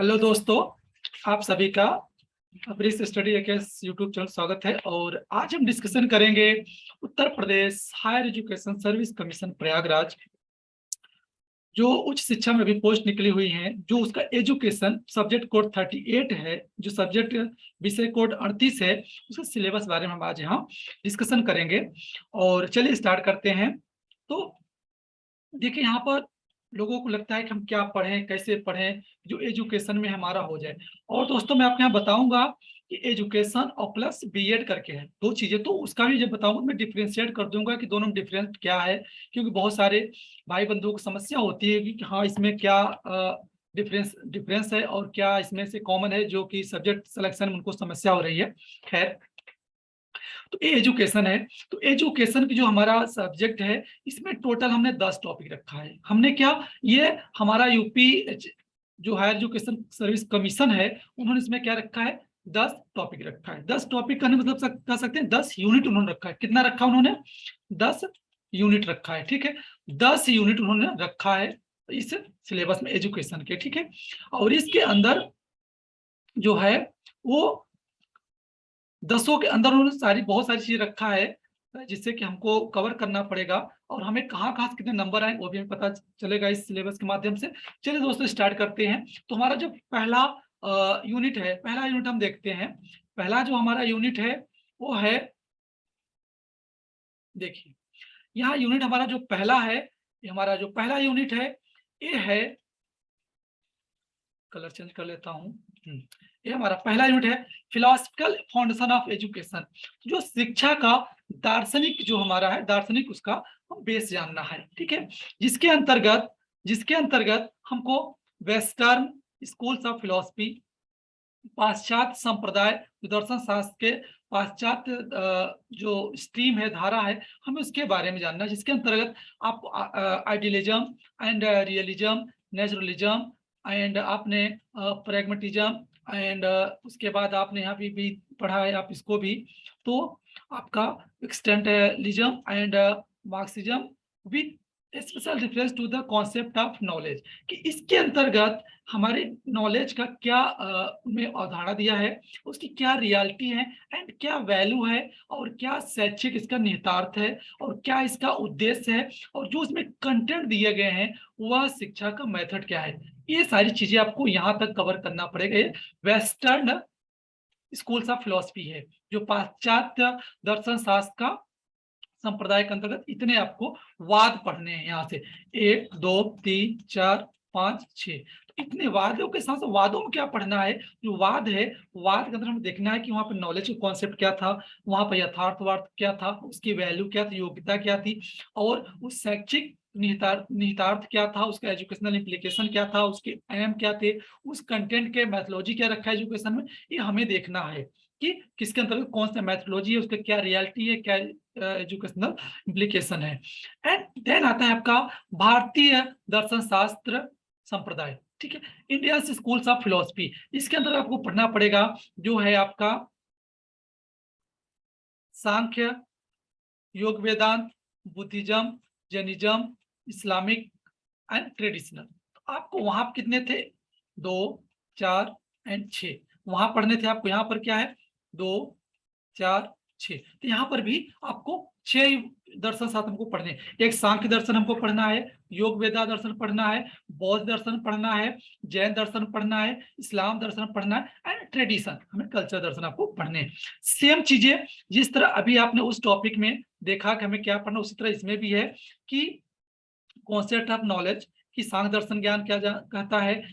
Hello दोस्तों, आप सभी का ब्रिज स्टडी एकेस यूट्यूब चैनल स्वागत है। और आज हम डिस्कशन करेंगे Uttar Pradesh higher education service commission Prayagraj, जो उच्च शिक्षा में भी पोस्ट निकली हुई हैं, जो उसका एजुकेशन सब्जेक्ट कोड 38 है, जो सब्जेक्ट विषय कोड 38 है, उसका सिलेबस बारे में हम आज यहाँ डिस्कशन करेंगे। और चलिए स्टार्ट करते हैं। तो देखिए, यहाँ पर लोगों को लगता है कि हम क्या पढ़ें, कैसे पढ़ें, जो एजुकेशन में हमारा हो जाए। और दोस्तों, मैं आपके यहाँ बताऊंगा कि एजुकेशन और प्लस बीएड करके है दो चीजें, तो उसका भी जब बताऊंगा मैं डिफ्रेंशिएट कर दूंगा कि दोनों में डिफरेंस क्या है। क्योंकि बहुत सारे भाई बंधुओं को समस्या होती है कि हाँ, इसमें क्या डिफरेंस डिफरेंस है और क्या इसमें से कॉमन है, जो कि सब्जेक्ट सिलेक्शन में उनको समस्या हो रही है। खैर, तो ये एजुकेशन है। तो एजुकेशन की जो हमारा सब्जेक्ट है, इसमें टोटल हमने 10 टॉपिक रखा है। हमने क्या, ये हमारा यूपी जो हायर एजुकेशन सर्विस कमीशन है, उन्होंने इसमें क्या रखा है, 10 टॉपिक रखा है। 10 टॉपिक का मतलब कह सकते हैं 10 यूनिट उन्होंने रखा है। कितना रखा उन्होंने, 10 यूनिट रखा है। ठीक है, 10 यूनिट उन्होंने रखा है इस सिलेबस में एजुकेशन के। ठीक है, और इसके अंदर जो है वो 10 के अंदर उन्होंने बहुत सारी चीज रखा है, जिससे कि हमको कवर करना पड़ेगा। और हमें कहाँ कहाँ से कितने नंबर आए वो भी हमें पता चलेगा इस सिलेबस के माध्यम से। चलिए दोस्तों, स्टार्ट करते हैं। तो हमारा जो पहला यूनिट है, पहला यूनिट हम देखते हैं। पहला जो हमारा यूनिट है वो है, देखिए यहाँ यूनिट हमारा जो पहला है, ये हमारा जो पहला यूनिट है, ये है, कलर चेंज कर लेता हूँ। ये हमारा पहला यूनिट है, फिलोसफिकल फाउंडेशन ऑफ एजुकेशन। जो शिक्षा का दार्शनिक जो हमारा है, दार्शनिक उसका बेस जानना है। ठीक है, जिसके अंतर्गत हमको वेस्टर्न स्कूल्स ऑफ फिलोसफी, पाश्चात्य संप्रदाय दर्शन शास्त्र के पाश्चात्य जो स्ट्रीम है, धारा है, हमें उसके बारे में जानना है। जिसके अंतर्गत आप idealism and realism, naturalism and आपने प्रैग्मेटिज्म एंड उसके बाद आपने यहाँ भी पढ़ा है, आप इसको भी। तो आपका existentialism and Marxism with special reference to the concept of knowledge, कि इसके अंतर्गत हमारे नॉलेज का क्या में अवधारणा दिया है, उसकी क्या रियलिटी है एंड क्या वैल्यू है, और क्या शैक्षिक इसका निहितार्थ है, और क्या इसका उद्देश्य है, और जो इसमें कंटेंट दिए गए हैं वह शिक्षा का मेथड क्या है। ये सारी चीजें आपको यहाँ तक कवर करना पड़ेगा। ये वेस्टर्न स्कूल्स ऑफ फिलोसफी है, जो पाश्चात्य दर्शन शास्त्र का संप्रदाय के अंतर्गत। इतने आपको वाद पढ़ने हैं यहाँ से, 1 2 3 4 5 6। तो इतने वादों के साथ वादों में क्या पढ़ना है, जो वाद है, वाद के अंदर हमें देखना है कि वहां पर नॉलेज का कॉन्सेप्ट क्या था, वहां पर यथार्थवाद क्या था, उसकी वैल्यू क्या थी, योग्यता क्या थी, और उस शैक्षिक निहितार्थ क्या था, उसका एजुकेशनल इम्प्लीकेशन क्या था, उसके एम क्या थे, उस कंटेंट के मैथोलॉजी क्या रखा है एजुकेशन में, ये हमें देखना है कि किसके अंतर्गत कौन सा मैथोलॉजी है, उसका क्या रियलिटी है, क्या एजुकेशनल इम्प्लीकेशन है। एंड देन आता है आपका भारतीय दर्शन शास्त्र संप्रदाय। ठीक है, इंडियन स्कूल्स ऑफ फिलोसफी, इसके अंदर आपको पढ़ना पड़ेगा जो है आपका Sankhya, Yoga Vedanta, Buddhism, Jainism, Islamic and traditional. तो आपको वहां कितने थे, 2 4 एंड 6 वहां पढ़ने थे आपको। यहाँ पर क्या है, 2 4 6। तो यहाँ पर भी आपको 6 दर्शन शास्त्र हमको पढ़ने। एक सांख्य दर्शन हमको पढ़ना है, योग वेदा दर्शन पढ़ना है, बौद्ध दर्शन पढ़ना है, जैन दर्शन पढ़ना है, इस्लाम दर्शन पढ़ना है एंड ट्रेडिशन, हमें कल्चर दर्शन आपको पढ़ने। सेम चीजें जिस तरह अभी आपने उस टॉपिक में देखा कि हमें क्या पढ़ना, उसी तरह इसमें भी है कि कॉन्सेप्ट ऑफ नॉलेज, कि सांख्य दर्शन ज्ञान क्या कहता है,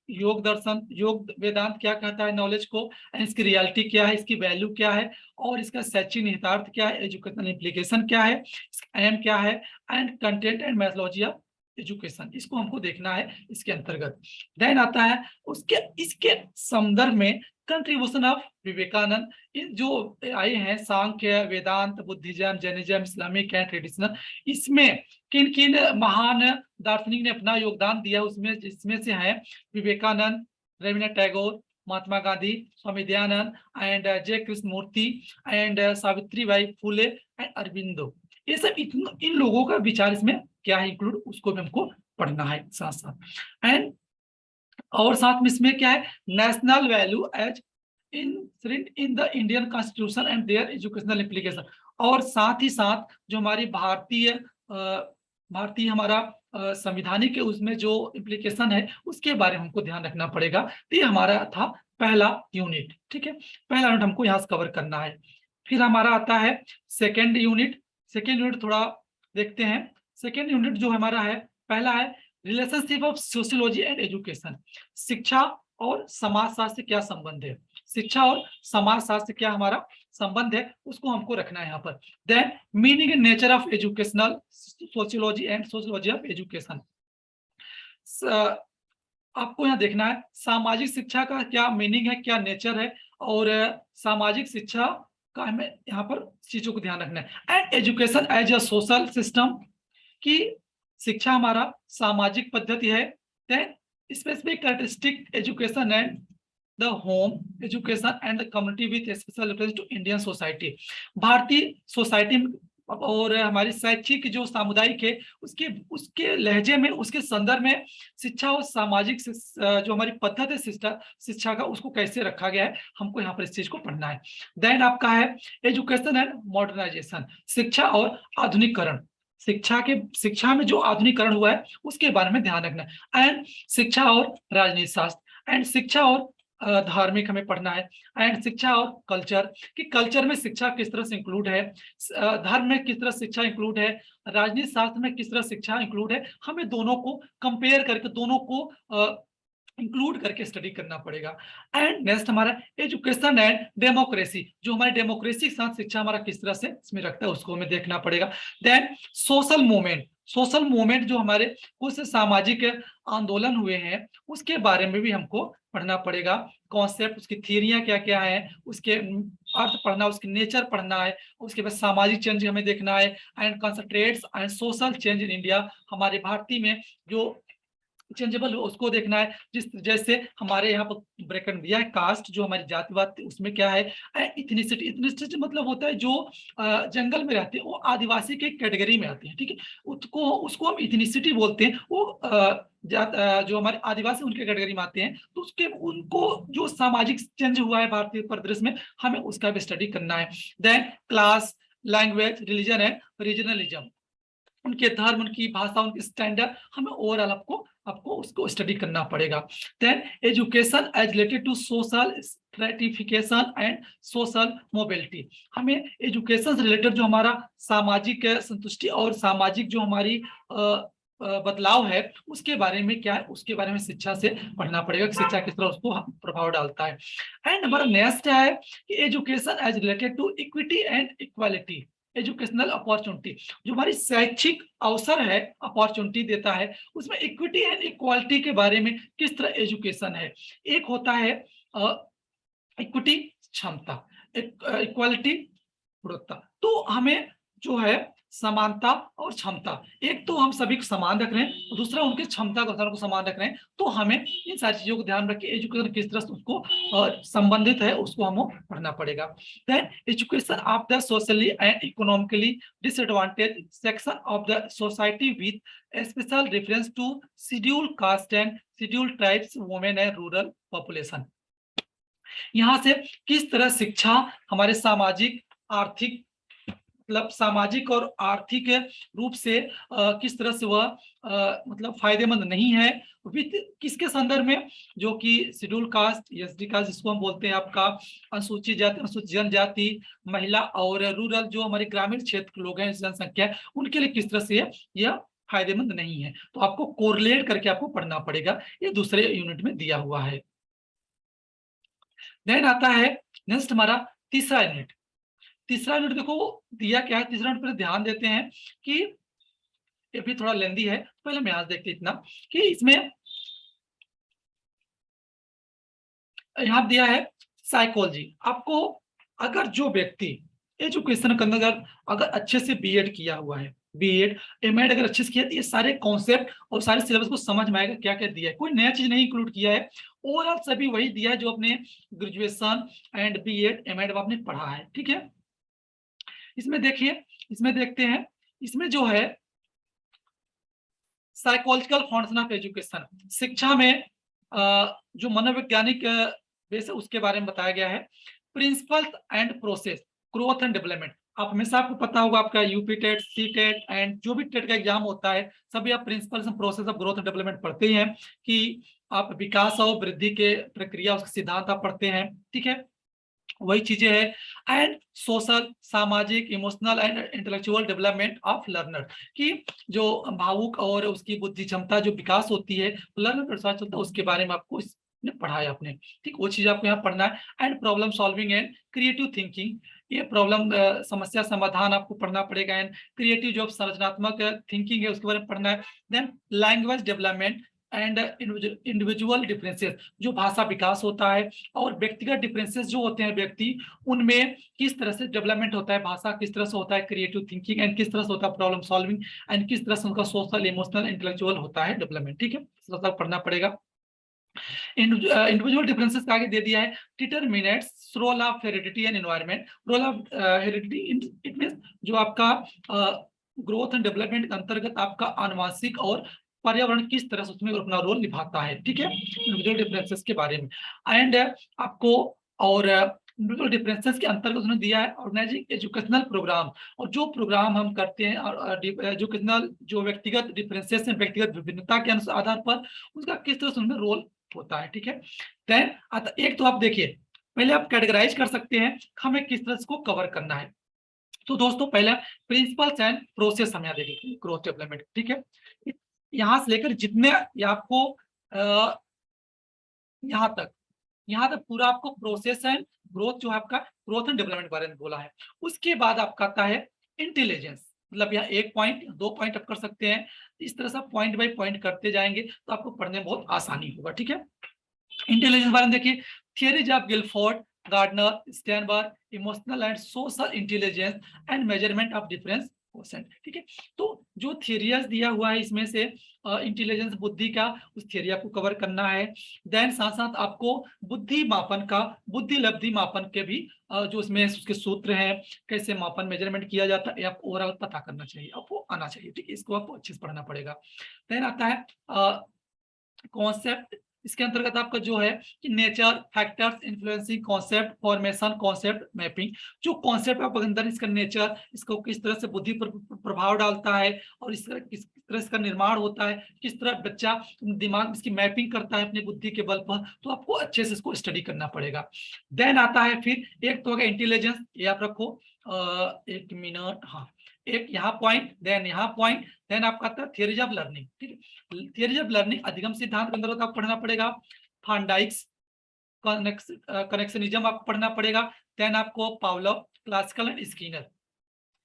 योग दर्शन, योग वेदांत क्या कहता है नॉलेज को, इसकी रियलिटी क्या है, इसकी वैल्यू क्या है, और इसका शैक्षिक निहितार्थ क्या है, एजुकेशनल इम्प्लीकेशन क्या है, इसका एम क्या है, and content and methodology of education, इसको हमको देखना है इसके अंतर्गत। देन आता है उसके इसके संदर्भ में कंट्रीब्यूशन ऑफ विवेकानंद। जो आए हैं Sankhya, Vedanta, Buddhism, Jainism, Islamic and traditional, इसमें किन किन महान दार्शनिक ने अपना योगदान दिया, उसमें जिसमें से है Vivekananda, Rabindranath Tagore, Mahatma Gandhi, Swami Dayanand and Jai Krishnamurti and Savitri Bai Phule and Aurobindo. ये सब इन लोगों का विचार इसमें क्या है इंक्लूड, उसको भी हमको पढ़ना है साथ साथ। एंड और साथ में इसमें क्या है, national value as in the Indian constitution and their educational implication. और साथ ही साथ जो हमारी भारतीय हमारा संविधानिक के उसमें जो इम्प्लीकेशन है उसके बारे में हमको ध्यान रखना पड़ेगा। तो ये हमारा था पहला यूनिट, ठीक है, पहला यूनिट हमको यहाँ से कवर करना है। फिर हमारा आता है सेकेंड यूनिट। सेकेंड यूनिट थोड़ा देखते हैं। सेकेंड यूनिट जो हमारा है, पहला है relationship of sociology and education. शिक्षा और समाजशास्त्र से क्या संबंध है, शिक्षा और समाजशास्त्र से क्या हमारा संबंध है, उसको हमको रखना है यहाँ पर। Then meaning and nature of educational sociology and sociology of education. आपको यहाँ देखना है सामाजिक शिक्षा का क्या मीनिंग है, क्या नेचर है, और सामाजिक शिक्षा का हमें यहाँ पर चीजों को ध्यान रखना है। And education as a social system, की शिक्षा हमारा सामाजिक पद्धति है। Then specific characteristic education and the home education and the community with special reference to Indian society. भारतीय सोसाइटी और हमारी शैक्षिक जो सामुदायिक है उसके उसके लहजे में, उसके संदर्भ में शिक्षा और सामाजिक जो हमारी पद्धति है शिक्षा का, उसको कैसे रखा गया है, हमको यहाँ पर इस चीज को पढ़ना है। देन आपका है एजुकेशन एंड मॉडर्नाइजेशन, शिक्षा और आधुनिकरण। शिक्षा में जो आधुनिकरण हुआ है उसके बारे में ध्यान रखना है। एंड शिक्षा और राजनीति शास्त्र, एंड शिक्षा और धार्मिक हमें पढ़ना है। एंड शिक्षा और कल्चर, कि कल्चर में शिक्षा किस तरह से इंक्लूड है, धर्म में किस तरह शिक्षा इंक्लूड है, राजनीति शास्त्र में किस तरह शिक्षा इंक्लूड है। हमें दोनों को कंपेयर करके, दोनों को इंक्लूड करके स्टडी करना पड़ेगा। एंड नेक्स्ट हमारा एजुकेशन एंड डेमोक्रेसी, जो हमारी डेमोक्रेसी के साथ शिक्षा हमारा किस तरह से इसमें रखता है, उसको हमें देखना पड़ेगा। Then social movement, social movement जो हमारे कुछ सामाजिक आंदोलन हुए हैं उसके बारे में भी हमको पढ़ना पड़ेगा। कॉन्सेप्ट, उसकी थियरियां क्या क्या है, उसके अर्थ पढ़ना, उसकी नेचर पढ़ना है। उसके बाद सामाजिक चेंज हमें देखना है। And concentrates and social change in India, हमारे भारतीय में जो चेंजेबल उसको देखना है। जिस जैसे हमारे यहाँ पर ब्रैकेट दिया है कास्ट, जो हमारी जातिवाद, उसमें क्या है इथनिसिटी। इथनिसिटी मतलब होता है जो जंगल में रहते हैं, वो आदिवासी के कैटेगरी में आते हैं, ठीक है, उसको हम इथनिसिटी बोलते हैं। वो जो हमारे आदिवासी उनके कैटेगरी में आते हैं, तो उसके उनको जो सामाजिक चेंज हुआ है भारतीय परिदृश्य में, हमें उसका भी स्टडी करना है। Then class, language, religion and regionalism, उनके धर्म, उनकी भाषा, उनकी स्टैंडर्ड, हमें ओवरऑल आपको उसको स्टडी करना पड़ेगा। Then education as related to social stratification and social mobility, हमें एजुकेशन से रिलेटेड जो हमारा सामाजिक संतुष्टि और सामाजिक जो हमारी बदलाव है उसके बारे में क्या है, उसके बारे में शिक्षा से पढ़ना पड़ेगा कि शिक्षा किस तरह उसको प्रभाव डालता है। एंड हमारा नेक्स्ट है कि education as related to equity and equality, educational opportunity, जो हमारी शैक्षिक अवसर है, अपॉर्चुनिटी देता है, उसमें इक्विटी एंड इक्वालिटी के बारे में किस तरह एजुकेशन है। एक होता है इक्विटी क्षमता, इक्वालिटी गुणवत्ता। तो हमें जो है समानता और क्षमता, एक तो हम सभी को समान रख रहे हैं, दूसरा उनकी क्षमता को समान रख रहे हैं। तो हमें इन सारी चीजों को ध्यान रख के एजुकेशन किस तरह से उसको संबंधित है उसको हमें पढ़ना पड़ेगा। Then education of the socially and economically disadvantage section of the society with special reference to schedule caste and schedule tribes, women and rural population. यहाँ से किस तरह शिक्षा हमारे सामाजिक आर्थिक, मतलब सामाजिक और आर्थिक रूप से किस तरह से वह मतलब फायदेमंद नहीं है, विथ किसके संदर्भ में, जो कि शेड्यूल कास्ट, एसडी कास्ट जिसको हम बोलते हैं, आपका अनुसूचित जाति, अनुसूचित जनजाति, महिला और रूरल जो हमारे ग्रामीण क्षेत्र के लोग हैं, जनसंख्या, उनके लिए किस तरह से यह फायदेमंद नहीं है। तो आपको कोरिलेट करके आपको पढ़ना पड़ेगा, ये दूसरे यूनिट में दिया हुआ है। देन आता है नेक्स्ट हमारा तीसरा यूनिट। तीसरा यूनिट देखो दिया क्या है, तीसरा यूनिट पर ध्यान देते हैं कि ये भी थोड़ा लेंदी है, पहले हम यहाँ देखते इतना कि इसमें यहाँ दिया है साइकोलॉजी। आपको अगर जो व्यक्ति एजुकेशन के अंदर अगर अच्छे से बीएड किया हुआ है, बीएड एमएड अगर अच्छे से किया, ये सारे कॉन्सेप्ट और सारे सिलेबस को समझ में आएगा क्या क्या दिया है, कोई नया चीज नहीं इंक्लूड किया है, ओवरऑल सभी वही दिया है जो अपने ग्रेजुएशन एंड बीएड एमएड आपने पढ़ा है, ठीक है। इसमें देखिए, इसमें देखते हैं, इसमें जो है साइकोलॉजिकल फाउंडेशन ऑफ एजुकेशन, शिक्षा में जो मनोवैज्ञानिक बेस है उसके बारे में बताया गया है। Principles and process, growth and development. आप हमेशा आपको पता होगा आपका UP TET, C TET and जो भी टेट का एग्जाम होता है, सभी आप principles and process of growth and development पढ़ते ही हैं कि आप विकास और वृद्धि के प्रक्रिया, उसके सिद्धांत आप पढ़ते हैं, ठीक है। वही चीजें है। एंड सोशल, सामाजिक, emotional and intellectual development of learner, कि जो भावुक और उसकी बुद्धि क्षमता जो विकास होती है लर्नर के साथ चलता है, उसके बारे में आपको इसने पढ़ाया आपने, ठीक। वो चीज आपको यहाँ पढ़ना है। And problem solving and creative thinking, ये प्रॉब्लम समस्या समाधान आपको पढ़ना पड़ेगा। एंड क्रिएटिव जो संरचनात्मक थिंकिंग है उसके बारे में पढ़ना है। Then language development and individual differences, जो भाषा विकास होता है और व्यक्तिगत डिफरेंसेस जो होते हैं व्यक्ति, उनमें किस तरह से डेवलपमेंट होता है, भाषा किस तरह से होता है, क्रिएटिव थिंकिंग एंड किस तरह से होता है प्रॉब्लम सॉल्विंग, एंड किस तरह से उनका सोशल, इमोशनल, इंटेलेक्चुअल होता है डेवलपमेंट, ठीक है। इस तरह से पढ़ना पड़ेगा। इंडिविजुअल डिफरेंसेस का आगे दे दिया है। Determinants role of heredity and environment. Role of heredity it means जो आपका ग्रोथ एंड डेवलपमेंट के अंतर्गत आपका आनुवंशिक और पर्यावरण किस तरह से उसमें अपना रोल निभाता है, ठीक है, इंडिविजुअल डिफरेंसेस के बारे में। एंड आपको और इंडिविजुअल डिफरेंसेस के अंतर्गत उसने दिया है ऑर्गेनाइजिंग एजुकेशनल प्रोग्राम, और जो प्रोग्राम हम करते हैं और एजुकेशनल जो व्यक्तिगत डिफरेंसेस हैं, व्यक्तिगत विभिन्नता के आधार पर उसका किस तरह से उनमें रोल होता है, ठीक है। देन एक तो आप देखिए, पहले आप कैटेगराइज कर सकते हैं हमें किस तरह इसको कवर करना है। तो दोस्तों पहला प्रिंसिपल्स एंड प्रोसेस हम यहाँ देखेंगे ग्रोथ डेवलपमेंट, ठीक है। यहां से लेकर जितने आपको यहाँ तक पूरा आपको प्रोसेस एंड ग्रोथ जो है आपका ग्रोथ एंड डेवलपमेंट बारे में बोला है। उसके बाद आपका आता है इंटेलिजेंस, मतलब यहाँ एक पॉइंट, दो पॉइंट आप कर सकते हैं। इस तरह से आप पॉइंट बाय पॉइंट करते जाएंगे तो आपको पढ़ने में बहुत आसानी होगा, ठीक है। इंटेलिजेंस बारे में देखिए, theories of Guilford, Gardner, Sternberg, emotional and social intelligence and measurement of difference question, ठीक है। तो जो थियरीज दिया हुआ है इसमें से इंटेलिजेंस बुद्धि का, उस थियरी आपको कवर करना है। देन साथ साथ आपको बुद्धि मापन का, बुद्धि लब्धि मापन के भी जो उसमें उसके सूत्र हैं, कैसे मापन मेजरमेंट किया जाता है, आपको ओवरऑल पता करना चाहिए, आपको आना चाहिए, ठीक है। इसको आपको अच्छे से पढ़ना पड़ेगा। देन आता है कॉन्सेप्ट। इसके अंतर्गत आपका जो है कि nature, factors influencing concept, formation, concept mapping. जो कॉन्सेप्ट आप अंदर, इसका नेचर, इसको किस तरह से बुद्धि पर प्रभाव डालता है और इस तरह किस तरह इसका निर्माण होता है, किस तरह बच्चा दिमाग इसकी मैपिंग करता है अपनी बुद्धि के बल पर, तो आपको अच्छे से इसको स्टडी करना पड़ेगा। देन आता है फिर एक तो होगा इंटेलिजेंस, ये आप रखो। एक मिनट, हाँ, एक यहाँ पॉइंट, देन यहाँ पॉइंट, देन आपका आता है थियरीज ऑफ लर्निंग, ठीक है। थियरी ऑफ लर्निंग अधिगम सिद्धांत के अंदर आपको पढ़ना पड़ेगा। थॉर्नडाइक्स कनेक्शनिज्म आपको पढ़ना पड़ेगा। देन आपको पावलोव, क्लासिकल एंड स्किनर,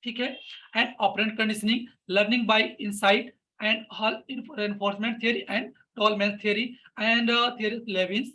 ठीक है। And operant conditioning, learning by insight and Hull reinforcement theory and Tolman theory and theory Lewin's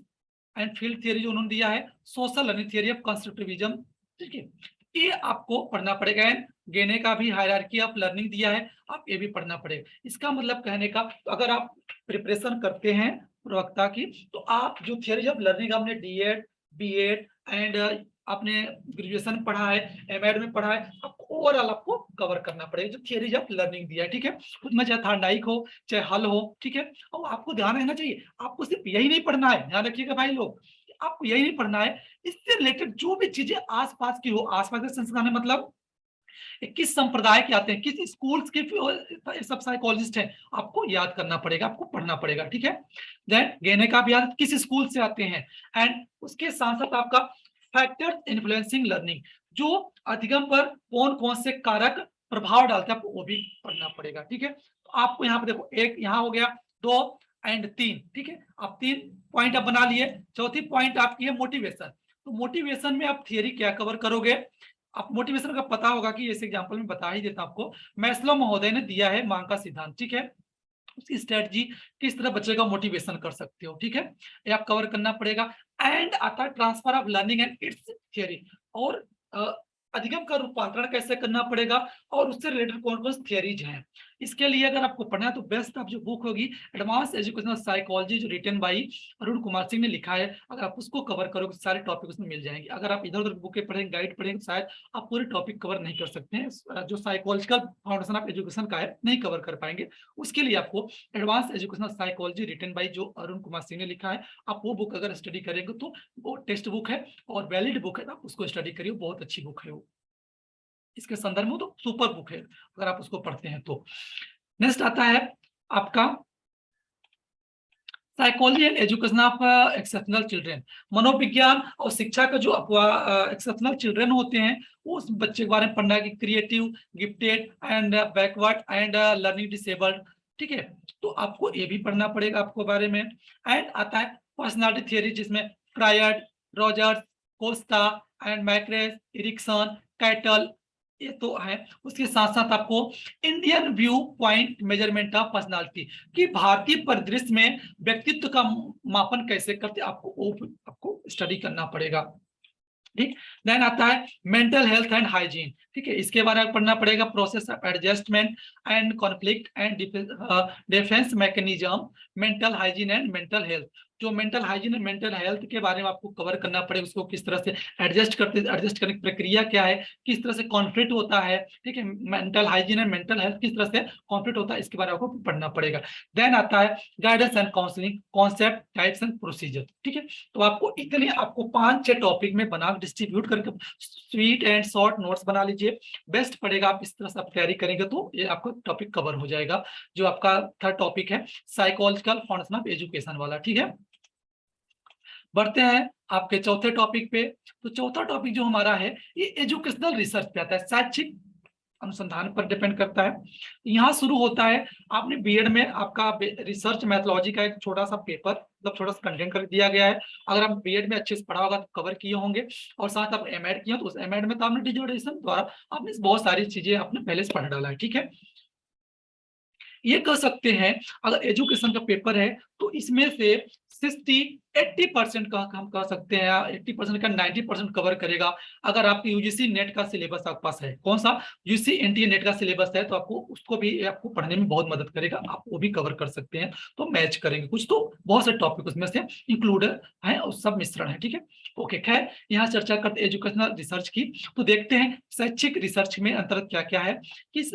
and field theory जो उन्होंने दिया है, social learning theory of constructivism, ठीक है। ये आपको पढ़ना पड़ेगा। एंड गेने का भी हायरार्की ऑफ लर्निंग दिया है, आप ये भी पढ़ना पड़ेगा। इसका मतलब कहने का, अगर आप प्रिपरेशन करते हैं प्रवक्ता की, तो आप जो थियरी ऑफ लर्निंग आपने डीएड, बीएड एंड आपने ग्रेजुएशन पढ़ा है, एमएड में पढ़ा है, आपको ओवरऑल आपको कवर करना पड़ेगा जो थियरीज ऑफ लर्निंग दिया है, ठीक है। उसमें चाहे थॉर्नडाइक हो चाहे हल हो, ठीक है। और आपको ध्यान रहना चाहिए, आपको सिर्फ यही नहीं पढ़ना है, ध्यान रखिएगा भाई लोग, आपको यही नहीं पढ़ना है, इससे रिलेटेड जो भी चीजें आसपास की हो, आसपास के संस्थान है, मतलब किस संप्रदाय के आते हैं, किस स्कूल्स के सब साइकोलॉजिस्ट हैं, आपको याद करना पड़ेगा, आपको पढ़ना पड़ेगा, ठीक है। देन गेने का भी याद किस स्कूल से आते हैं। एंड उसके साथ साथ आपका फैक्टर्स इन्फ्लुएंसिंग लर्निंग, जो अधिगम पर कौन कौन से कारक प्रभाव डालते हैं, आपको वो भी पढ़ना पड़ेगा, ठीक है। तो आपको यहाँ पे देखो, एक यहाँ हो गया, दो एंड तीन, ठीक है। आप तीन पॉइंट आप बना लिए। चौथी पॉइंट आपकी है मोटिवेशन। तो मोटिवेशन में आप थियरी क्या कवर करोगे, आप मोटिवेशन का पता होगा कि इस एग्जांपल में बता ही देता आपको। मैस्लो महोदय ने दिया है मांग का सिद्धांत, ठीक है। उसकी स्ट्रेटजी किस तरह बच्चे का मोटिवेशन कर सकते हो, ठीक है, ये आप कवर करना पड़ेगा। एंड आता है transfer of learning and it's theory, और अधिगम का रूपांतरण कैसे करना पड़ेगा और उससे रिलेटेड कौन कौन सी थियरीज हैं। इसके लिए अगर आपको पढ़ना है तो बेस्ट आप जो बुक होगी एडवांस एजुकेशनल साइकोलॉजी, जो रिटन बाई अरुण कुमार सिंह ने लिखा है, अगर आप उसको कवर करोगे सारे टॉपिक उसमें मिल जाएंगे। अगर आप इधर उधर बुकें पढ़ेंगे, गाइड पढ़ेंगे, शायद आप पूरे टॉपिक कवर नहीं कर सकते हैं, जो साइकोलॉजिकल फाउंडेशन ऑफ एजुकेशन का है नहीं कवर कर पाएंगे। उसके लिए आपको advance educational psychology written by जो अरुण कुमार सिंह ने लिखा है, आप वो बुक अगर स्टडी करेंगे तो वो टेक्स्ट बुक है और वैलिड बुक है, आप उसको स्टडी करिए, बहुत अच्छी बुक है वो। इसके संदर्भ में तो सुपर बुक है अगर आप उसको पढ़ते हैं तो। नेक्स्ट आता है आपका psychology and education of exceptional children. मनोविज्ञान और शिक्षा का जो एक्सेप्शनल चिल्ड्रेन होते हैं, वो उस बच्चे के बारे में पढ़ना है कि creative, gifted and backward and learning disabled. ठीक है, तो आपको ये भी पढ़ना पड़ेगा आपको बारे में। एंड आता है पर्सनालिटी थियरी, जिसमें Freud, Rogers, Costa and McCrae, Erikson, Cattell, ये तो है। उसके साथ साथ आपको Indian viewpoint measurement of personality, कि भारतीय परिदृश्य में व्यक्तित्व का मापन कैसे करते, आपको स्टडी करना पड़ेगा। ठीक, देन आता है मेंटल हेल्थ एंड हाइजीन। ठीक है, इसके बारे में पढ़ना पड़ेगा process of adjustment and conflict and defence mechanism, mental hygiene and mental health. जो mental hygiene and mental health के बारे में आपको कवर करना पड़ेगा, उसको किस तरह से एडजस्ट करने की प्रक्रिया क्या है, किस तरह से कॉन्फ्लिक्ट होता है। ठीक है, mental hygiene and mental health किस तरह से कॉन्फ्लिक्ट होता है, इसके बारे में आपको पढ़ना पड़ेगा। देन आता है guidance and counselling, concept, types and procedure. ठीक है, तो आपको इतने आपको 5-6 टॉपिक में बना डिस्ट्रीब्यूट करके स्वीट एंड शॉर्ट नोट्स बना लीजिए, बेस्ट पड़ेगा। आप इस तरह से आप तैयारी करेंगे तो ये आपका टॉपिक कवर हो जाएगा। जो आपका थर्ड टॉपिक है साइकोलॉजिकल फाउंडेशन ऑफ एजुकेशन वाला। ठीक है, बढ़ते हैं आपके चौथे टॉपिक पे। तो चौथा टॉपिक जो हमारा है ये एजुकेशनल रिसर्च पे आता है, शैक्षिक अनुसंधान पर डिपेंड करता है। यहाँ शुरू होता है, आपने बीएड में आपका रिसर्च मैथोलॉजी का एक छोटा सा पेपर, मतलब छोटा सा कंटेंट कर दिया गया है। अगर आप बीएड में अच्छे से पढ़ा होगा तो कवर किए होंगे, और साथ आप एमएड किए तो उस एमएड में तो आपने डिजर्टेशन द्वारा आपने बहुत सारी चीजें आपने पहले से पढ़ डाला है। ठीक है, ये कह सकते हैं अगर एजुकेशन का पेपर है तो इसमें से 60-80% का हम कह सकते हैं, 80% का 90% कवर करेगा। अगर आपकी यूजीसी नेट का सिलेबस आपके पास है, कौन सा यूजीसी एनटीए नेट का सिलेबस है, तो आपको उसको भी आपको पढ़ने में बहुत मदद करेगा, आप वो भी कवर कर सकते हैं। तो मैच करेंगे कुछ, तो बहुत से टॉपिक उसमें से इंक्लूड है और सब मिश्रण है। ठीक है, ओके, खैर यहाँ चर्चा करते एजुकेशनल रिसर्च की। तो देखते हैं शैक्षिक रिसर्च में अंतर्गत क्या क्या है। किस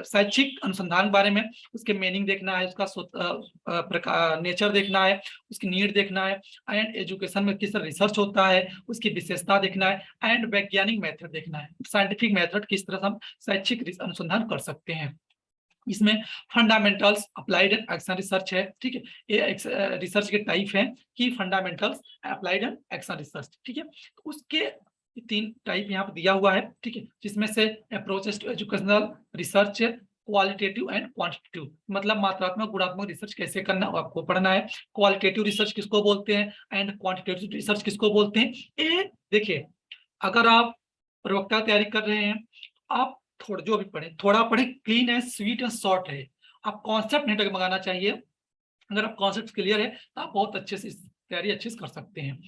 शैक्षिक अनुसंधान के बारे में, उसके मीनिंग देखना है, उसका नेचर देखना है, उसकी नीड देखना है, एंड एजुकेशन में किस तरह रिसर्च होता है उसकी विशेषता देखना है, एंड वैज्ञानिक मेथड देखना है, साइंटिफिक मेथड किस तरह से हम शैक्षिक अनुसंधान कर सकते हैं। इसमें fundamentals, applied and action research है। ठीक है, ये रिसर्च के टाइप हैं कि fundamentals, applied and action research. ठीक है, तो उसके 3 टाइप यहाँ पर दिया हुआ है। ठीक है, जिसमें से approaches to educational research, qualitative and quantitative, मतलब मात्रात्मक गुणात्मक रिसर्च कैसे करना वो आपको पढ़ना है। क्वालिटेटिव रिसर्च किसको बोलते हैं एंड क्वांटिटेटिव रिसर्च किसको बोलते हैं, ये देखिए। अगर आप प्रवक्ता तैयारी कर रहे हैं, आप थोड़ा जो भी पढ़े, थोड़ा पढ़े, क्लीन है, स्वीट है, शॉर्ट है, आप कॉन्सेप्ट नहीं डगमगाना चाहिए। अगर आप कॉन्सेप्ट क्लियर है तो आप बहुत अच्छे से तैयारी अच्छे से कर सकते हैं।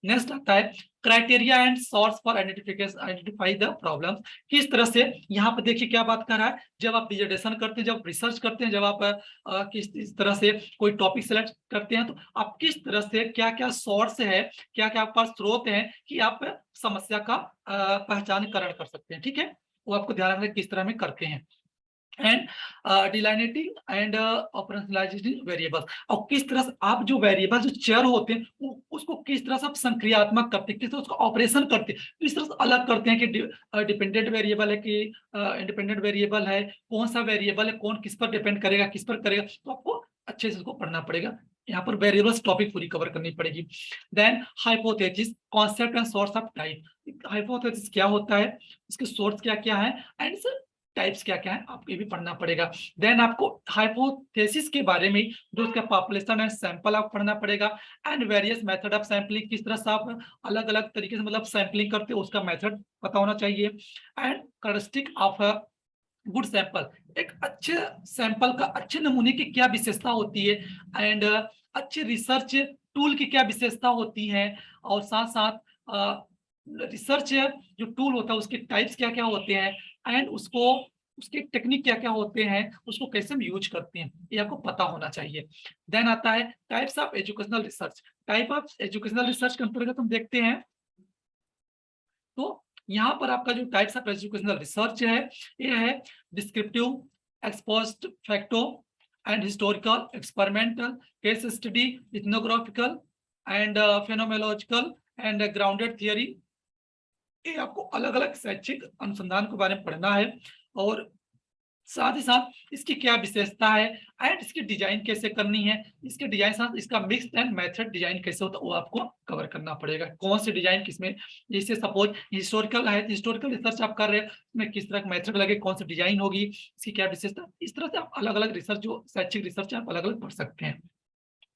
नेक्स्ट आता है criteria and source for identify the problem. किस तरह से, यहाँ पर देखिए क्या बात कर रहा है, जब आप डिजर्टेशन करते हैं, जब रिसर्च करते हैं, जब आप किस तरह से कोई टॉपिक सेलेक्ट करते हैं, तो आप किस तरह से क्या क्या सोर्स है, क्या क्या आपके पास स्रोत है कि आप समस्या का पहचान करण कर सकते हैं। ठीक है, वो आपको ध्यान रखना किस तरह में करते हैं। एंड डिलाइनेटिंग एंड ऑपरेशनलाइजिंग वेरिएबल्स, और किस तरह से आप जो वेरिएबल जो चर होते हैं उसको किस तरह से आप संक्रियात्मक करते हैं, किस तरह उसका ऑपरेशन करते हैं, किस तरह से अलग करते हैं कि डिपेंडेंट वेरिएबल है कि इंडिपेंडेंट वेरिएबल है, कौन सा वेरिएबल है, कौन किस पर डिपेंड करेगा, किस पर करेगा, तो आपको अच्छे से उसको पढ़ना पड़ेगा। यहाँ पर वेरिएबल्स टॉपिक पूरी कवर करनी पड़ेगी। Then hypothesis, concept and source of type. Hypothesis क्या होता है, इसके सोर्स क्या क्या है, एंड टाइप्स क्या क्या है, आपको ये भी पढ़ना पड़ेगा। देन आपको हाइपोथेसिस के बारे में जो उसका पॉपुलेशन है, सैंपल आप पढ़ना पड़ेगा, and various method of sampling, किस तरह से आप अलग अलग तरीके से मतलब सैंपलिंग करते हो, उसका मेथड पता होना चाहिए। And characteristic of good sample, एक अच्छे सैंपल का, अच्छे नमूने की क्या विशेषता होती है, एंड अच्छे रिसर्च टूल की क्या विशेषता होती है, और साथ साथ रिसर्च जो टूल होता है उसके टाइप्स क्या क्या होते हैं, एंड उसको उसके टेक्निक क्या क्या होते हैं, उसको कैसे हम यूज करते हैं, ये आपको पता होना चाहिए। देन आता है types of educational research. Type of educational research के अंतर्गत हम देखते हैं, तो यहाँ पर आपका जो टाइप्स ऑफ एजुकेशनल रिसर्च है, ये है descriptive, ex post facto and historical, experimental, case study, ethnographical and phenomenological and grounded theory. ये आपको अलग अलग शैक्षिक अनुसंधान के बारे में पढ़ना है, और साथ ही साथ इसकी क्या विशेषता है एंड इसकी डिजाइन कैसे करनी है, इसके डिजाइन साथ इसका मिक्स एंड मेथड डिजाइन कैसे होता है वो आपको कवर करना पड़ेगा। कौन सी डिजाइन किसमें, जैसे सपोज हिस्टोरिकल है, हिस्टोरिकल रिसर्च आप कर रहे हैं, उसमें किस तरह का मेथड लगे, कौन सी डिजाइन होगी, इसकी क्या विशेषता, इस तरह से आप अलग अलग रिसर्च, जो शैक्षिक रिसर्च आप अलग अलग पढ़ सकते हैं।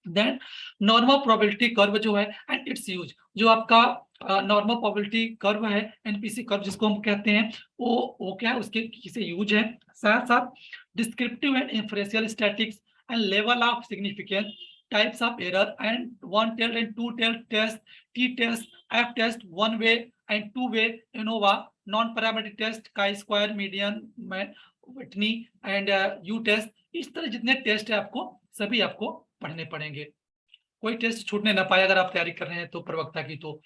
देन नॉर्मल प्रोबेबिलिटी कर्व जो है एंड इट्स यूज, जो आपका नॉर्मल प्रोबेबिलिटी कर्व है, एनपीसी कर्व जिसको हम कहते हैं, वो क्या है, उसके किसे यूज है। साथ साथ descriptive and inferential statistics and level of significance, types of error and one tailed and two tailed test, T test, F test, one way and two way, ANOVA, non parametric test, chi square, median, Whitney and U test. इस तरह जितने test है आपको सभी आपको पढ़ने पड़ेंगे, कोई टेस्ट छूटने ना पाए अगर आप तैयारी कर रहे हैं तो प्रवक्ता की, तो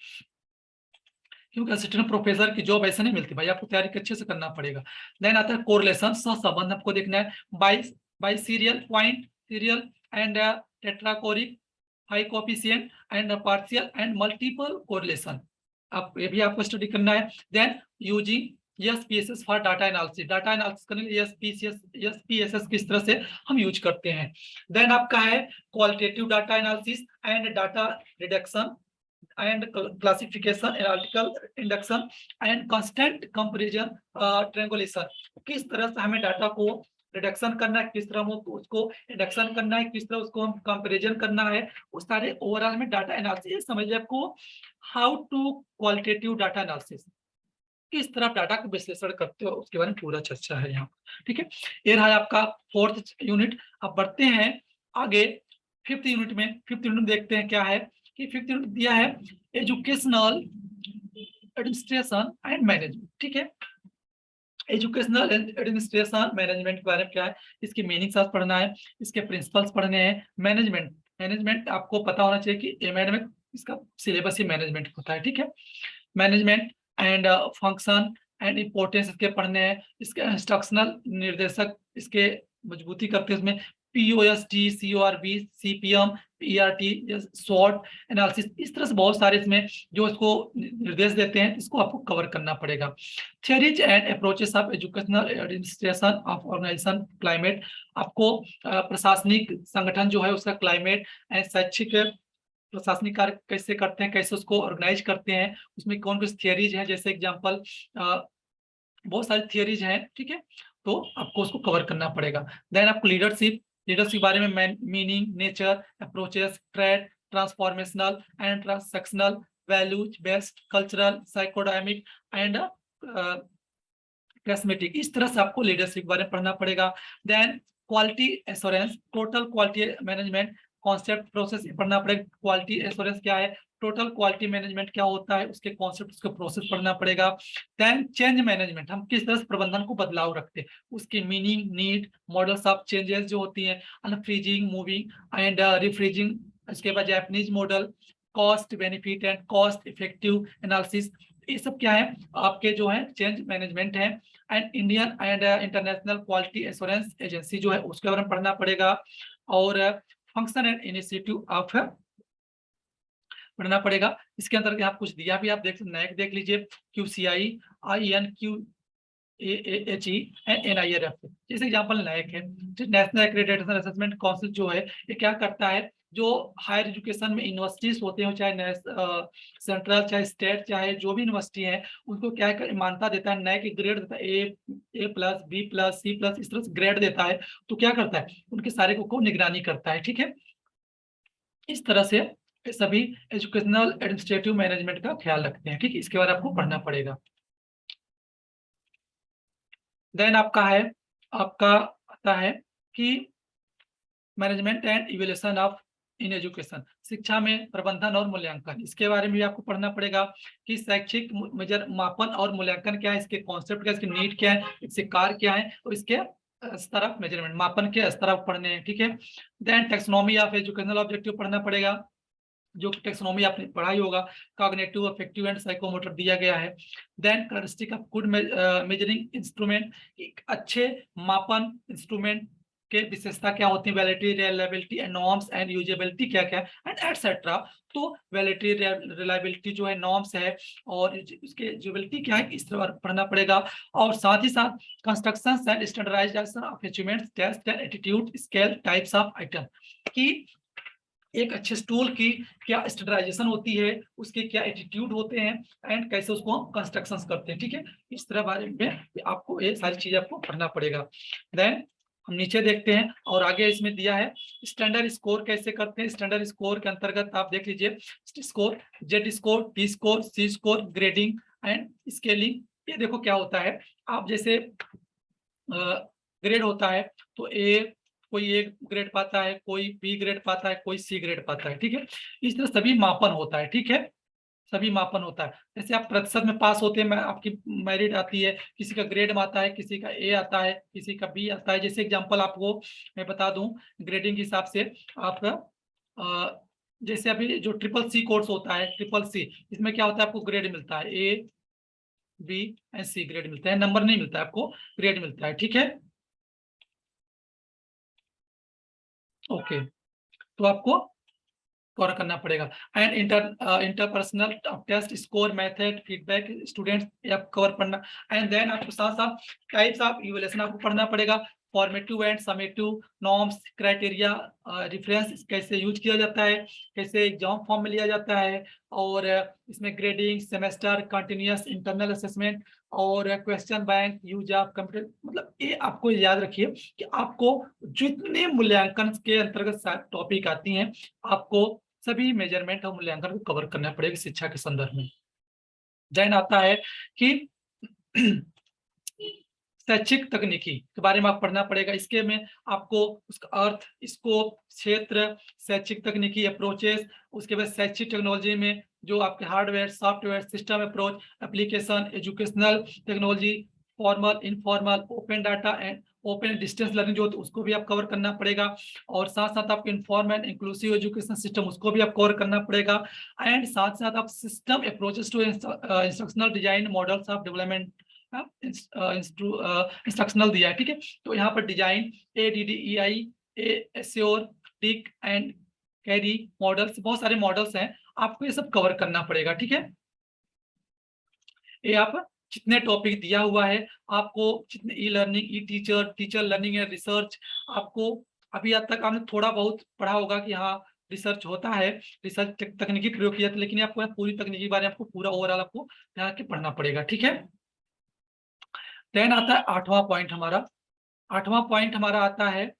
क्योंकि असिस्टेंट प्रोफेसर की जॉब ऐसे नहीं मिलती भाई, आपको तैयारी अच्छे से करना पड़ेगा। देन आता है कोरिलेशन, सहसंबंध आपको देखना है, bi biserial, point serial and tetrachoric, phi coefficient and partial and multiple correlation, आप ये भी आपको स्टडी करना है। Then using SPSS for data analysis, data analysis करने के लिए एसपीएसएस किस तरह से हम यूज करते हैं। देन आपका है qualitative data analysis and data reduction and classification, analytical induction and constant comparison, triangulation, किस तरह से हमें डाटा को रिडक्शन करना है, किस तरह वो उसको इंडक्शन करना है, किस तरह उसको हम कंपैरिजन करना है, उस सारे ओवरऑल में डाटा एनालिसिस समझिए आपको। How to qualitative data analysis, किस तरह डाटा का विश्लेषण करते हो उसके बारे में पूरा चर्चा है यहाँ, ठीक है। ये रहा आपका फोर्थ यूनिट। अब बढ़ते हैं आगे फिफ्थ यूनिट में। फिफ्थ यूनिट में देखते हैं क्या है कि फिफ्थ यूनिट दिया है एजुकेशनल एडमिनिस्ट्रेशन एंड मैनेजमेंट, ठीक है। एजुकेशनल एडमिनिस्ट्रेशन मैनेजमेंट के बारे में क्या है, इसकी मीनिंग साथ पढ़ना है, इसके प्रिंसिपल्स पढ़ने हैं। मैनेजमेंट, मैनेजमेंट आपको पता होना चाहिए कि एमएड में इसका सिलेबस ही मैनेजमेंट होता है, ठीक है। Management and function and importance इसके पढ़ने हैं, इसके इंस्ट्रक्शनल निर्देशक इसके मजबूती करते हैं, उसमें P O S T, सीओआरबी, CPM, PRT, short analysis, इस तरह से बहुत सारे इसमें जो इसको निर्देश देते हैं, इसको आपको कवर करना पड़ेगा। Theories and approaches of educational administration of organisation climate, आपको प्रशासनिक संगठन जो है उसका क्लाइमेट एंड शैक्षिक प्रशासनिक कार्य कैसे करते हैं, कैसे उसको ऑर्गेनाइज करते हैं, उसमें कौन कौन थियरीज हैं, जैसे एग्जांपल बहुत सारी थियरीज हैं, ठीक है, तो आपको उसको कवर करना पड़ेगा। देन आपको लीडरशिप, लीडरशिप बारे में meaning, nature, approaches, trait, transformational and transactional, values based, cultural, psychodynamic and charismatic, इस तरह से आपको लीडरशिप के बारे में पढ़ना पड़ेगा। Then quality assurance, total quality management concept process पढ़ना पड़ेगा। क्वालिटी एश्योरेंस क्या है, टोटल क्वालिटी मैनेजमेंट क्या होता है, उसके कॉन्सेप्ट, उसके प्रोसेस पढ़ना पड़ेगा। देन चेंज मैनेजमेंट, हम किस तरह से प्रबंधन को बदलाव रखते हैं, उसकी meaning, need, models of changes जो होती हैं, अनफ्रीजिंग, मूविंग एंड रिफ्रीजिंग, इसके बाद Japanese model, cost benefit and cost effective analysis, ये सब क्या है आपके जो है चेंज मैनेजमेंट है। And Indian and international quality assurance agency जो है उसके बारे में पढ़ना पड़ेगा। और फंक्शन एंड इनिशिएटिव ऑफ पढ़ना पड़ेगा। इसके अंदर आप कुछ दिया भी, आप देख लीजिए, QCI, INQAHE एंड NIRF, जैसे एग्जांपल नायक है। नेशनल एक्रेडिटेशन असेसमेंट काउंसिल जो है ये क्या करता है, जो हायर एजुकेशन में यूनिवर्सिटीज होते हैं, चाहे सेंट्रल, चाहे स्टेट, चाहे जो भी यूनिवर्सिटी है, उनको क्या मान्यता देता है, नए की ग्रेड देता है, A+, B+, C+, इस तरह से ग्रेड देता है। तो क्या करता है, उनके सारे को निगरानी करता है, ठीक है। इस तरह से सभी एजुकेशनल एडमिनिस्ट्रेटिव मैनेजमेंट का ख्याल रखते हैं, ठीक है। इसके बाद आपको पढ़ना पड़ेगा। देन आपका है, आपका आता है कि management and evaluation of in education, शिक्षा में प्रबंधन और मूल्यांकन, इसके बारे में भी आपको पढ़ना पड़ेगा कि शैक्षिक मेजर मापन और मूल्यांकन क्या है, इसके कॉन्सेप्ट क्या है, इसकी नीड क्या है, इसके कार्य क्या है और इसके स्तर ऑफ मेजरमेंट, मापन के स्तर ऑफ पढ़ने हैं, ठीक है। Then taxonomy of educational objective पढ़ना पड़ेगा, जो टेक्सोनॉमी आपने पढ़ा ही होगा, कॉग्निटिव, अफेक्टिव एंड साइकोमोटर दिया गया है। Then characteristic of good measuring instrument, एक अच्छे मापन इंस्ट्रूमेंट के विशेषता क्या होती है, validity, reliability and norms and usability क्या क्या एंड एटसेट्रा। तो वैलिडिटी, रिलायबिलिटी जो है, नॉर्म्स है और उसके यूजेबिलिटी क्या है, इस तरह पढ़ना पड़ेगा। और साथ ही साथ constructions and standardisation of achievements, test and attitude scale, types of item, की एक अच्छे स्टूल की क्या स्टैंडर्डाइजेशन होती है, उसके क्या एटीट्यूड होते हैं एंड कैसे उसको हम कंस्ट्रक्शंस करते हैं, ठीक है। इस तरह बारे में आपको ये सारी चीजें आपको पढ़ना पड़ेगा। देन हम नीचे देखते हैं और आगे इसमें दिया है स्टैंडर्ड स्कोर कैसे करते हैं। स्टैंडर्ड स्कोर के अंतर्गत आप देख लीजिए score, Z score, T score, C score, grading and scaling. ये देखो क्या होता है, आप जैसे ग्रेड होता है तो कोई ए ग्रेड पाता है, कोई बी ग्रेड पाता है, कोई सी ग्रेड पाता है, ठीक है। इस तरह सभी मापन होता है, ठीक है, सभी मापन होता है। जैसे आप प्रतिशत में पास होते हैं, आपकी मेरिट आती है, किसी का ग्रेड में आता है, किसी का ए आता है, किसी का बी आता है। जैसे एग्जांपल आपको मैं बता दूं, ग्रेडिंग के हिसाब से आपका जैसे अभी जो ट्रिपल सी कोर्स होता है, ट्रिपल सी, इसमें क्या होता है, आपको ग्रेड मिलता है, A B and C grade मिलता है, नंबर नहीं मिलता है, आपको ग्रेड मिलता है, ठीक है। ओके, तो आपको कवर करना पड़ेगा। And interpersonal test score, method, feedback, students, ये आप कवर पढ़ना। एंड देन आपको साथ साथ टाइप्स ऑफ इवैल्यूएशन आपको पढ़ना पड़ेगा, formative and summative, norms, criteria, reference कैसे यूज किया जाता है, कैसे एग्जाम फॉर्म में लिया जाता है, और इसमें grading, semester, continuous internal assessment और question bank, use of computer. मतलब ये आपको याद रखिए कि आपको जितने मूल्यांकन के अंतर्गत टॉपिक आती हैं, आपको सभी मेजरमेंट और मूल्यांकन को कवर करना पड़ेगा शिक्षा के संदर्भ में। देन आता है कि शैक्षिक तकनीकी के बारे में आप पढ़ना पड़ेगा। इसके में आपको उसका अर्थ, स्कोप, क्षेत्र, शैक्षिक तकनीकी अप्रोचेस, उसके बाद शैक्षिक टेक्नोलॉजी में जो आपके hardware, software, system approach, application, educational technology, formal, informal, open data and open distance learning जो उसको भी आप कवर करना पड़ेगा। और साथ साथ आपको inform and inclusive education system, उसको भी आप कवर करना पड़ेगा। एंड साथ साथ आप system approaches to instructional design, models of development, instructional दिया है, ठीक है। तो यहाँ पर design, ADDEI, assure, tick and carry, models, बहुत सारे मॉडल्स हैं, आपको ये सब कवर करना पड़ेगा, ठीक है। ये आप जितने टॉपिक दिया हुआ है, आपको जितने e learning, E teacher, teacher learning and research, आपको अभी अब तक आपने थोड़ा बहुत पढ़ा होगा कि हाँ रिसर्च होता है, रिसर्च तकनीकी प्रयोग किया था, लेकिन आपको पूरी तकनीकी बारे में आपको पूरा ओवरऑल आपको ध्यान के पढ़ना पड़ेगा, ठीक है। देन आता है आठवां पॉइंट हमारा। आठवां पॉइंट हमारा आता है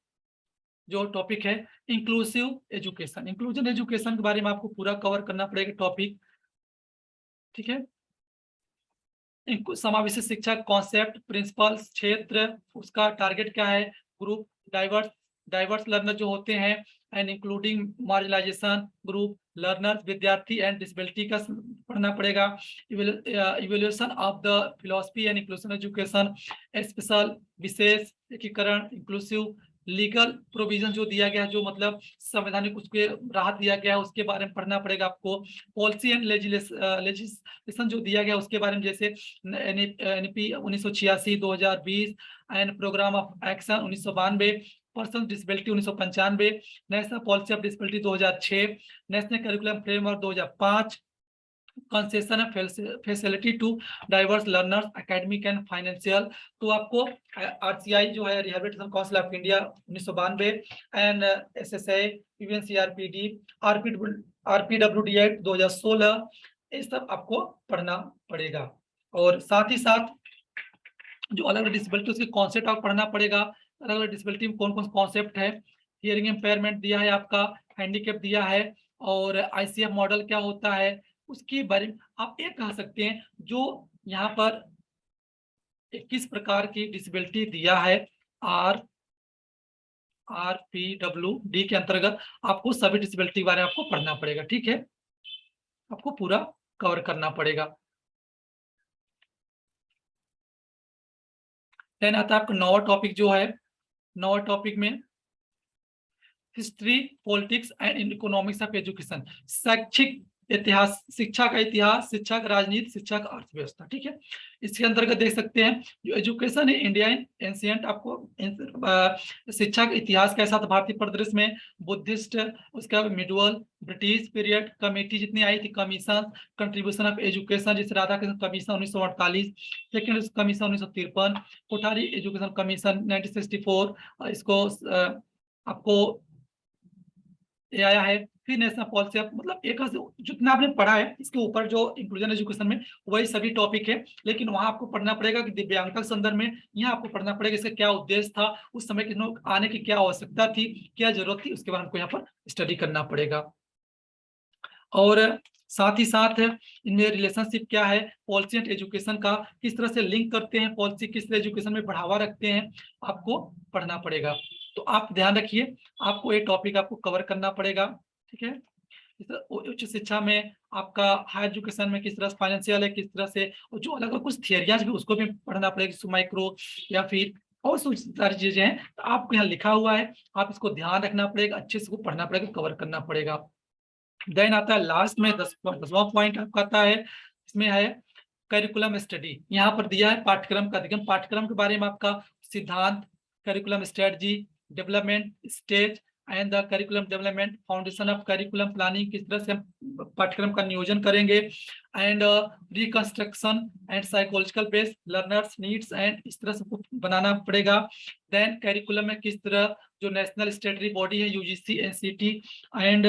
जो टॉपिक है इंक्लूसिव एजुकेशन। इंक्लूजन एजुकेशन के बारे में आपको पूरा कवर करना पड़ेगा टॉपिक, ठीक है। समावेशी शिक्षा कॉन्सेप्ट, प्रिंसिपल्स, क्षेत्र, उसका टारगेट क्या है, ग्रुप, डाइवर्स डाइवर्स लर्नर जो होते हैं and including marginalization group learners, विद्यार्थी एंड डिसेबिलिटी का पढ़ना पड़ेगा। Evaluation of the philosophy and inclusive education, special, विशेष, एकीकरण, इंक्लूसिव, लीगल प्रोविजन जो दिया गया है, जो मतलब संवैधानिक उसके राहत दिया गया है, उसके बारे में पढ़ना पड़ेगा आपको। पॉलिसी एंड लेजिस्लेशन जो दिया गया उसके बारे में, जैसे NEP 1986, 2020 and programme of action 1992, person disability 1995, national policy of disability 2006, national curriculum framework 2005, concession facility to diverse learners academic and financial. तो आपको RCI जो है, rehabilitation council of India 1992 and SSA, UNCRPD, RPWD act 2016, ये सब आपको पढ़ना पड़ेगा। और साथ ही साथ जो अलग अलग डिसेबिलिटी उसके कॉन्सेप्ट आपको पढ़ना पड़ेगा। अलग अलग डिसेबिलिटी में कौन कौन से कॉन्सेप्ट है, हियरिंग इम्पेयरमेंट दिया है आपका, हैंडीकैप दिया है, और ICF मॉडल क्या होता है, उसके बारे में आप ये कह सकते हैं। जो यहाँ पर 21 प्रकार की डिसेबिलिटी दिया है, RPWD के अंतर्गत आपको सभी डिसेबिलिटी के बारे में आपको पढ़ना पड़ेगा, ठीक है, आपको पूरा कवर करना पड़ेगा। देन आता है आपका नवा टॉपिक जो है, नवा टॉपिक में history, politics and economics of education, शैक्षिक इतिहास, शिक्षा का इतिहास, शिक्षा का राजनीति, शिक्षा का अर्थव्यवस्था, ठीक है। इसके अंतर्गत देख सकते हैं जो एजुकेशन है इंडिया इन एंशिएंट, आपको शिक्षा का इतिहास कैसा था भारतीय परिदृश्य में, बुद्धिस्ट, उसका मिडवल, ब्रिटिश पीरियड, कमेटी जितनी आई थी, कमीशन, कंट्रीब्यूशन ऑफ एजुकेशन, जैसे Radhakrishna commission 1948, second commission 1953, Kothari education commission 1964, इसको आपको ये आया है। फिर नेशनल पॉलिसी, मतलब एक जितना आपने पढ़ा है इसके ऊपर जो इंक्लूजन एजुकेशन में वही सभी टॉपिक है, लेकिन वहां आपको पढ़ना पड़ेगा कि दिव्यांगता के संदर्भ में, यहाँ आपको पढ़ना पड़ेगा इसका क्या उद्देश्य था, उस समय के आने की क्या आवश्यकता थी, क्या जरूरत थी, उसके बाद हमको यहाँ पर स्टडी करना पड़ेगा। और साथ ही साथ इनमें रिलेशनशिप क्या है, पॉलिसी एंड एजुकेशन का किस तरह से लिंक करते हैं, पॉलिसी किस तरह एजुकेशन में बढ़ावा रखते हैं, आपको पढ़ना पड़ेगा। तो आप ध्यान रखिए, आपको ये टॉपिक आपको कवर करना पड़ेगा, ठीक है। उच्च शिक्षा में आपका हायर एजुकेशन में किस तरह से फाइनेंशियल है, किस तरह से, और जो अलग अलग कुछ थियरियाज भी उसको भी पढ़ना पड़ेगा, माइक्रो या फिर और सारी चीजें हैं, तो आपको यहाँ लिखा हुआ है, आप इसको ध्यान रखना पड़ेगा, अच्छे से पढ़ना पड़ेगा, कवर करना पड़ेगा। देन आता है लास्ट में 10वां पॉइंट आपका आता है, इसमें है करिकुलम स्टडी। यहाँ पर दिया है पाठ्यक्रम का अधिगम, पाठ्यक्रम के बारे में आपका सिद्धांत, curriculum strategy, development stage and the curriculum development, foundation of curriculum planning, किस तरह से हम पाठ्यक्रम का नियोजन करेंगे, and reconstruction and psychological based learners needs, and इस तरह से बनाना पड़ेगा। देन करिकुलम में किस तरह जो नेशनल स्टेटरी बॉडी है UGC, NCT and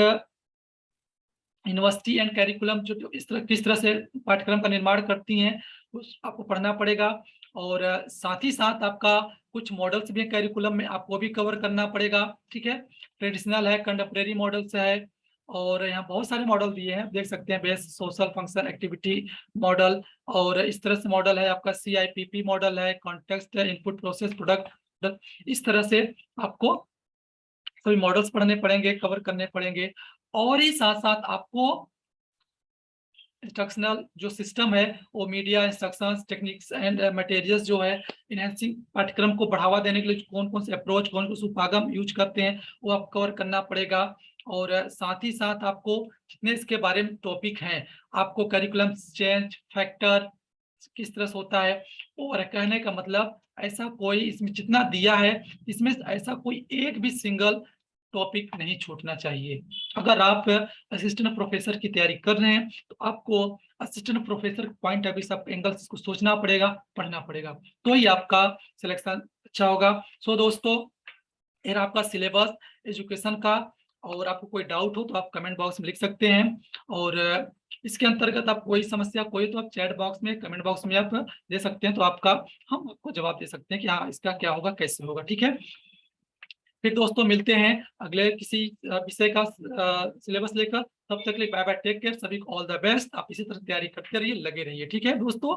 university and curriculum जो इस तरह किस तरह से पाठ्यक्रम का निर्माण करती हैं, उस आपको पढ़ना पड़ेगा। और साथ ही साथ आपका कुछ मॉडल्स भी कैरिकुलम में आपको भी कवर करना पड़ेगा, ठीक है। ट्रेडिशनल है, कंटेम्प्रेरी मॉडल्स है, और यहाँ बहुत सारे मॉडल दिए हैं, देख सकते हैं, base social function activity model, और इस तरह से मॉडल है आपका CIPP मॉडल है, कॉन्टेक्स्ट है, इनपुट प्रोसेस प्रोडक्ट, इस तरह से आपको सभी मॉडल्स पढ़ने पड़ेंगे, कवर करने पड़ेंगे। और ही साथ साथ आपको इंस्ट्रक्शनल जो सिस्टम है वो media instructions techniques and materials जो है, इनहेंसिंग पाठ्यक्रम को बढ़ावा देने के लिए कौन कौन से अप्रोच, कौन कौन से उपागम यूज करते हैं, वो आप कवर करना पड़ेगा। और साथ ही साथ आपको जितने इसके बारे में टॉपिक हैं, आपको करिकुलम चेंज फैक्टर किस तरह से होता है, और कहने का मतलब ऐसा कोई इसमें जितना दिया है, इसमें ऐसा कोई एक भी सिंगल टॉपिक नहीं छूटना चाहिए। अगर आप असिस्टेंट प्रोफेसर की तैयारी कर रहे हैं तो आपको assistant professor point of view से एंगल को सोचना पड़ेगा, पढ़ना पड़ेगा, तो ही आपका सिलेक्शन अच्छा होगा। सो दोस्तों, ये आपका सिलेबस एजुकेशन का, और आपको कोई डाउट हो तो आप कमेंट बॉक्स में लिख सकते हैं, और इसके अंतर्गत आप कोई समस्या कोई तो आप चैट बॉक्स में, कमेंट बॉक्स में आप दे सकते हैं, तो आपका हम आपको जवाब दे सकते हैं कि हाँ इसका क्या होगा, कैसे होगा, ठीक है। फिर दोस्तों मिलते हैं अगले किसी विषय का सिलेबस लेकर, तब तक के लिए बाय बाय, टेक केयर, सभी को ऑल द बेस्ट। आप इसी तरह तैयारी करते रहिए, लगे रहिए, ठीक है दोस्तों।